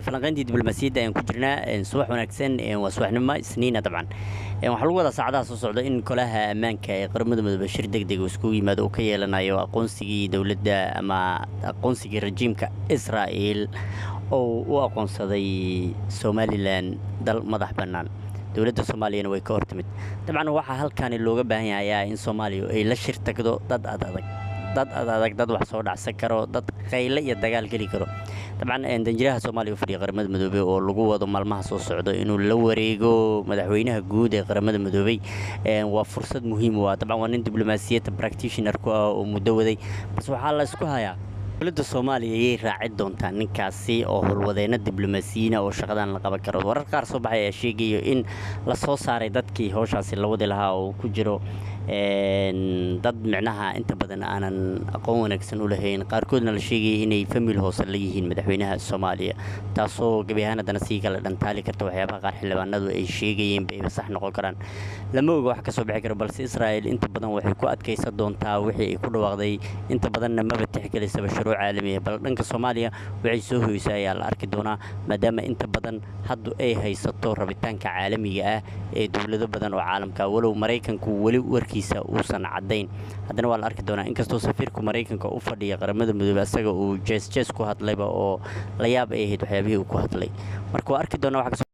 falanqayntii diblomaasiyadda ayaan ku jirnaa subax wanaagsan waa subaxnimo isniina dabcan waxaa lagu wadaa saacadaha soo socda in golaha ammaanka ee qaramada midoobay shir degdeg uu iskugu yimaado uu ka yeelanayo aqoonsigii dowladda ama aqoonsigii rajiimka Israa'iil oo u aqoonsaday Somaliland dal madax bannaan dowladda Soomaaliyana way ka hortimid dabcan waxaa halkaan looga baahan yahay in Soomaaliya ay la shir tagdo dad adag dad wax soo dhacsan karo dad qayle iyo dagaal gali karo dabcan danjiraha Soomaaliya u fadhiya qaramada midoobay oo lagu wado maalmaha soo socdo inuu la wareego madaxweynaha guud ee qaramada midoobay waa fursad muhiim ah dabcan waa nin diblomaasiyadda practitioner ku ah oo muddo waday bas waxaa la isku hayaa dowladda Soomaaliya ayay raaci doontaa ninkaasi oo howlwadeena diblomaasiyiin oo shaqadan la qaban karo warar qaar soo baxay ayaa sheegaya in la soo saaray dadkii hawshaasi la wadi lahaa oo ku jiro dad micnaha inta badan aanan aqoon wanaagsan u lahayn qaarkoodna la sheegay inay family hoose la yihiin madaxweynaha Soomaaliya taasoo gabi ahaan hadana si kala dhantaali karto waxyaabaha qaar xildhibaanadu ay sheegayeen bay sax noqon karaan lama oga wax ka soo bixi karo balse Israa'iil inta badan waxay ku adkaysan doontaa wixii ay ku dhawaaqday inta badanna ma batixgelisay shuruuc caalami ah bal dhanka Soomaaliya waxay soo hoysay ayaa la arki doonaa maadaama inta badan haddu ay haysato rabitaanka caalamiga ah ee dawlado badan oo caalamka walow Mareykanku wali warkiisa uusan cadeyn hadana waa la arki doonaa inkastoo safiirku Mareykanka u fadhiya qaramada midoobay asaga uu jees ku hadlayba oo la yaab ay ahayd waxyaabihii uu ku hadlay marka waa arki doonaa wax